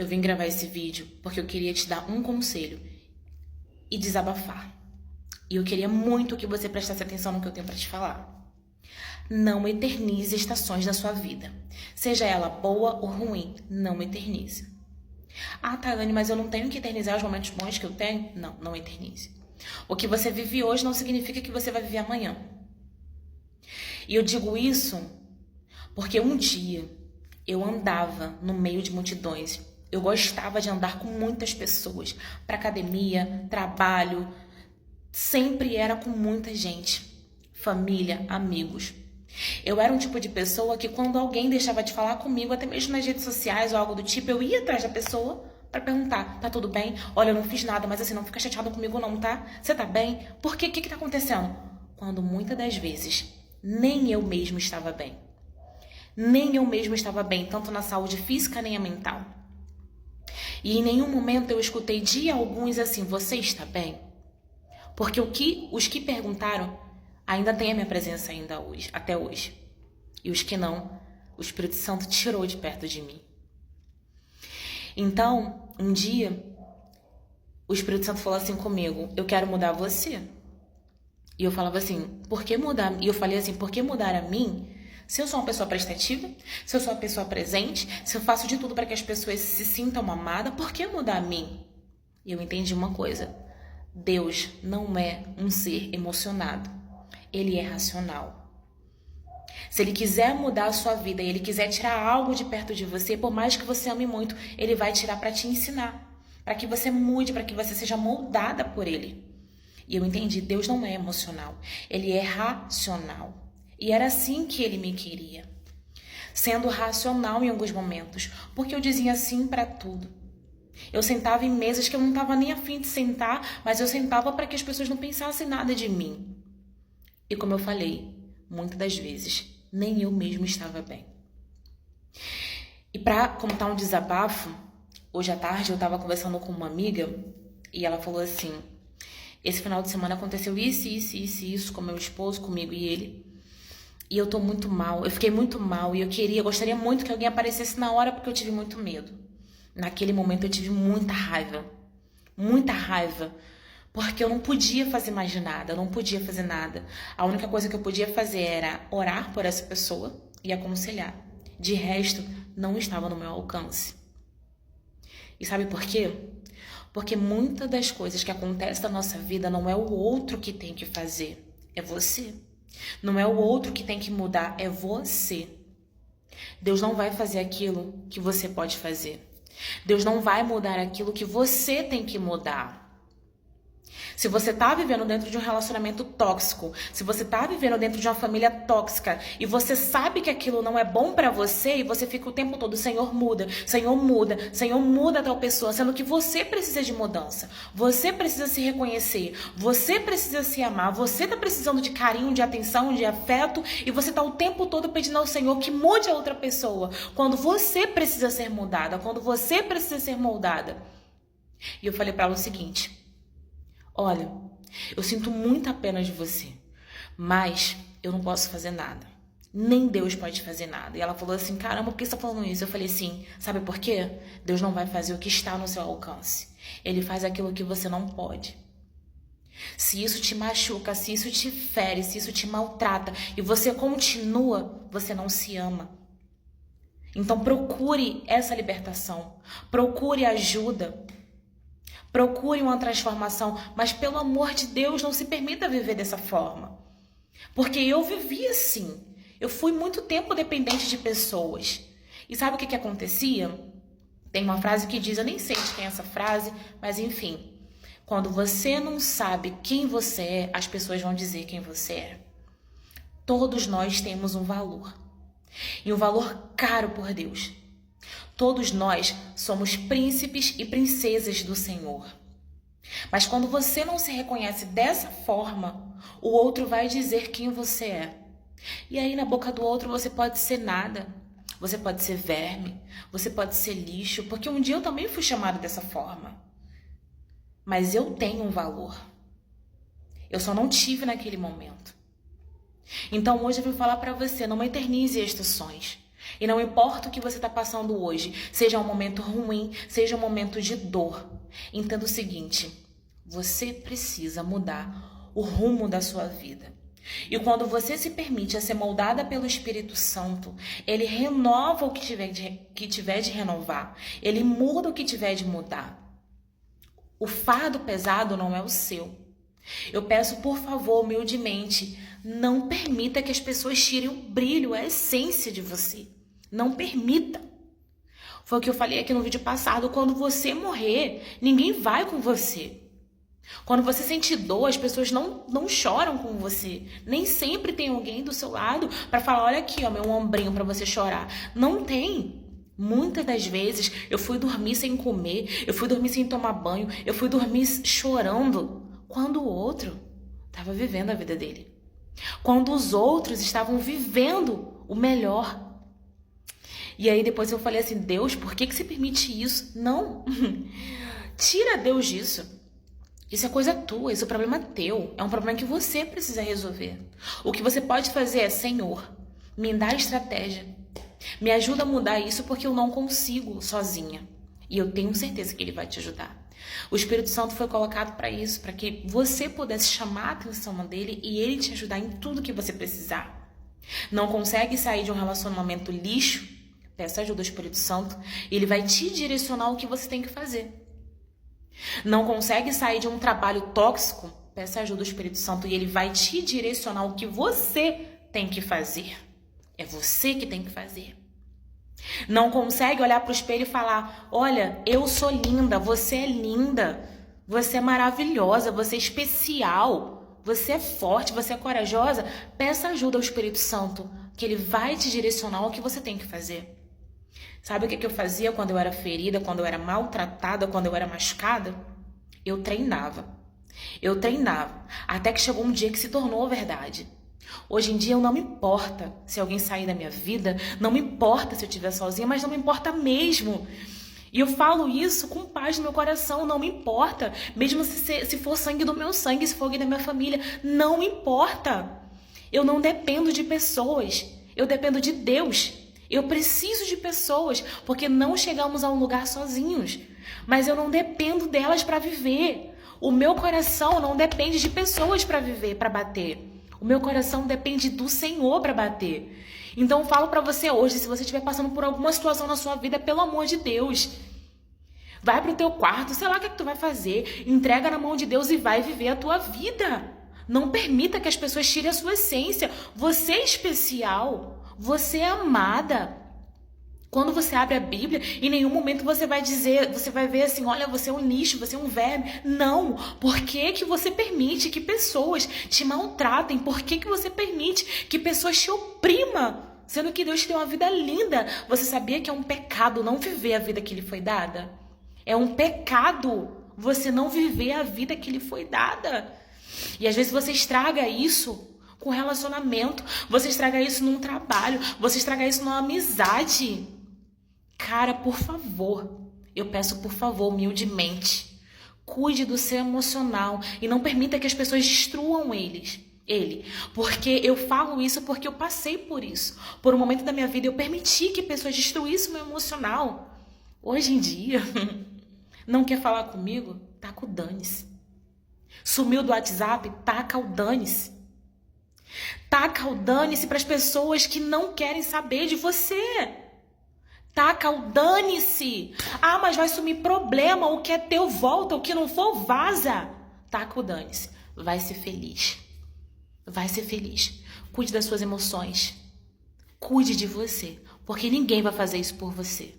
Eu vim gravar esse vídeo porque eu queria te dar um conselho e desabafar. E eu queria muito que você prestasse atenção no que eu tenho pra te falar. Não eternize estações da sua vida. Seja ela boa ou ruim, não eternize. Ah, Tailane, mas eu não tenho que eternizar os momentos bons que eu tenho? Não, não eternize. O que você vive hoje não significa que você vai viver amanhã. E eu digo isso porque um dia eu andava no meio de multidões. Eu gostava de andar com muitas pessoas, para academia, trabalho. Sempre era com muita gente, família, amigos. Eu era um tipo de pessoa que quando alguém deixava de falar comigo, até mesmo nas redes sociais ou algo do tipo, eu ia atrás da pessoa para perguntar: tá tudo bem? Olha, eu não fiz nada, mas assim, não fica chateado comigo não, tá? Você tá bem? Por quê? O que tá acontecendo? Quando muitas das vezes nem eu mesmo estava bem. Nem eu mesmo estava bem, tanto na saúde física nem a mental. E em nenhum momento eu escutei de alguns assim: você está bem? Porque os que perguntaram ainda têm a minha presença ainda hoje, até hoje. E os que não, o Espírito Santo tirou de perto de mim. Então, um dia, o Espírito Santo falou assim comigo: eu quero mudar você. E eu falava assim: por que mudar? E eu falei assim: por que mudar a mim? Se eu sou uma pessoa prestativa, se eu sou uma pessoa presente, se eu faço de tudo para que as pessoas se sintam amadas, por que mudar a mim? E eu entendi uma coisa: Deus não é um ser emocionado, Ele é racional. Se Ele quiser mudar a sua vida e Ele quiser tirar algo de perto de você, por mais que você ame muito, Ele vai tirar para te ensinar, para que você mude, para que você seja moldada por Ele. E eu entendi: Deus não é emocional, Ele é racional. E era assim que Ele me queria, sendo racional em alguns momentos, porque eu dizia sim para tudo. Eu sentava em mesas que eu não estava nem a fim de sentar, mas eu sentava para que as pessoas não pensassem nada de mim. E como eu falei, muitas das vezes, nem eu mesmo estava bem. E para contar um desabafo, hoje à tarde eu estava conversando com uma amiga e ela falou assim: esse final de semana aconteceu isso com meu esposo, comigo e ele. E eu tô muito mal, eu fiquei muito mal e eu gostaria muito que alguém aparecesse na hora porque eu tive muito medo. Naquele momento eu tive muita raiva, porque eu não podia fazer mais nada, eu não podia fazer nada. A única coisa que eu podia fazer era orar por essa pessoa e aconselhar. De resto, não estava no meu alcance. E sabe por quê? Porque muitas das coisas que acontecem na nossa vida não é o outro que tem que fazer, é você. Não é o outro que tem que mudar, é você. Deus não vai fazer aquilo que você pode fazer. Deus não vai mudar aquilo que você tem que mudar. Se você está vivendo dentro de um relacionamento tóxico, se você está vivendo dentro de uma família tóxica e você sabe que aquilo não é bom para você e você fica o tempo todo: Senhor, muda, Senhor, muda, Senhor, muda tal pessoa, sendo que você precisa de mudança, você precisa se reconhecer, você precisa se amar, você está precisando de carinho, de atenção, de afeto e você está o tempo todo pedindo ao Senhor que mude a outra pessoa, quando você precisa ser mudada, quando você precisa ser moldada. E eu falei para ela o seguinte: olha, eu sinto muita pena de você, mas eu não posso fazer nada. Nem Deus pode fazer nada. E ela falou assim: caramba, por que você está falando isso? Eu falei assim: sabe por quê? Deus não vai fazer o que está no seu alcance. Ele faz aquilo que você não pode. Se isso te machuca, se isso te fere, se isso te maltrata e você continua, você não se ama. Então procure essa libertação, procure ajuda. Procure uma transformação, mas pelo amor de Deus, não se permita viver dessa forma. Porque eu vivi assim. Eu fui muito tempo dependente de pessoas. E sabe o que acontecia? Tem uma frase que diz, eu nem sei de quem é essa frase, mas enfim. Quando você não sabe quem você é, as pessoas vão dizer quem você é. Todos nós temos um valor. E um valor caro por Deus. Todos nós somos príncipes e princesas do Senhor. Mas quando você não se reconhece dessa forma, o outro vai dizer quem você é. E aí na boca do outro você pode ser nada. Você pode ser verme, você pode ser lixo, porque um dia eu também fui chamada dessa forma. Mas eu tenho um valor. Eu só não tive naquele momento. Então hoje eu vim falar para você: não eternize estações. E não importa o que você está passando hoje, seja um momento ruim, seja um momento de dor, entenda o seguinte: você precisa mudar o rumo da sua vida. E quando você se permite a ser moldada pelo Espírito Santo, ele renova o que tiver de renovar. Ele muda o que tiver de mudar. O fardo pesado não é o seu. Eu peço, por favor, humildemente, não permita que as pessoas tirem o brilho, a essência de você. Não permita. Foi o que eu falei aqui no vídeo passado. Quando você morrer, ninguém vai com você. Quando você sente dor, as pessoas não choram com você. Nem sempre tem alguém do seu lado para falar: olha aqui, ó, meu ombrinho para você chorar. Não tem. Muitas das vezes eu fui dormir sem comer, eu fui dormir sem tomar banho, eu fui dormir chorando, quando o outro estava vivendo a vida dele. Quando os outros estavam vivendo o melhor. E aí depois eu falei assim: Deus, por que você permite isso? Não. Tira Deus disso. Isso é coisa tua, isso é problema teu. É um problema que você precisa resolver. O que você pode fazer é: Senhor, me dá estratégia. Me ajuda a mudar isso porque eu não consigo sozinha. E eu tenho certeza que Ele vai te ajudar. O Espírito Santo foi colocado para isso, para que você pudesse chamar a atenção dele e Ele te ajudar em tudo que você precisar. Não consegue sair de um relacionamento lixo? Peça ajuda ao Espírito Santo e Ele vai te direcionar o que você tem que fazer. Não consegue sair de um trabalho tóxico? Peça ajuda ao Espírito Santo e ele vai te direcionar o que você tem que fazer. É você que tem que fazer. Não consegue olhar para o espelho e falar: olha, eu sou linda, você é linda, você é maravilhosa, você é especial, você é forte, você é corajosa. Peça ajuda ao Espírito Santo que ele vai te direcionar o que você tem que fazer. Sabe o que eu fazia quando eu era ferida, quando eu era maltratada, quando eu era machucada? Eu treinava. Até que chegou um dia que se tornou verdade. Hoje em dia não me importa se alguém sair da minha vida, não me importa se eu estiver sozinha, mas não me importa mesmo. E eu falo isso com paz no meu coração, não me importa. Mesmo se for sangue do meu sangue, se for alguém da minha família, não importa. Eu não dependo de pessoas, eu dependo de Deus. Eu preciso de pessoas, porque não chegamos a um lugar sozinhos. Mas eu não dependo delas para viver. O meu coração não depende de pessoas para viver, para bater. O meu coração depende do Senhor para bater. Então eu falo para você hoje, se você estiver passando por alguma situação na sua vida, pelo amor de Deus, vai pro teu quarto, sei lá o que tu vai fazer, entrega na mão de Deus e vai viver a tua vida. Não permita que as pessoas tirem a sua essência. Você é especial. Você é amada. Quando você abre a Bíblia, em nenhum momento você vai ver assim: olha, você é um lixo, você é um verme. Não. Por que você permite que pessoas te maltratem? Por que você permite que pessoas te oprimam? Sendo que Deus te deu uma vida linda. Você sabia que é um pecado não viver a vida que lhe foi dada? É um pecado você não viver a vida que lhe foi dada. E às vezes você estraga isso com relacionamento, você estraga isso num trabalho, você estraga isso numa amizade. Cara, por favor, eu peço por favor, humildemente, cuide do seu emocional e não permita que as pessoas destruam ele. Porque eu falo isso porque eu passei por isso. Por um momento da minha vida eu permiti que pessoas destruíssem o meu emocional. Hoje em dia, não quer falar comigo? Taca o dane-se. Sumiu do WhatsApp? Taca o dane-se. Taca o dane-se para as pessoas que não querem saber de você. Taca o dane-se. Ah, mas vai sumir problema. O que é teu volta, o que não for vaza. Taca o dane-se. Vai ser feliz. Vai ser feliz. Cuide das suas emoções. Cuide de você, porque ninguém vai fazer isso por você.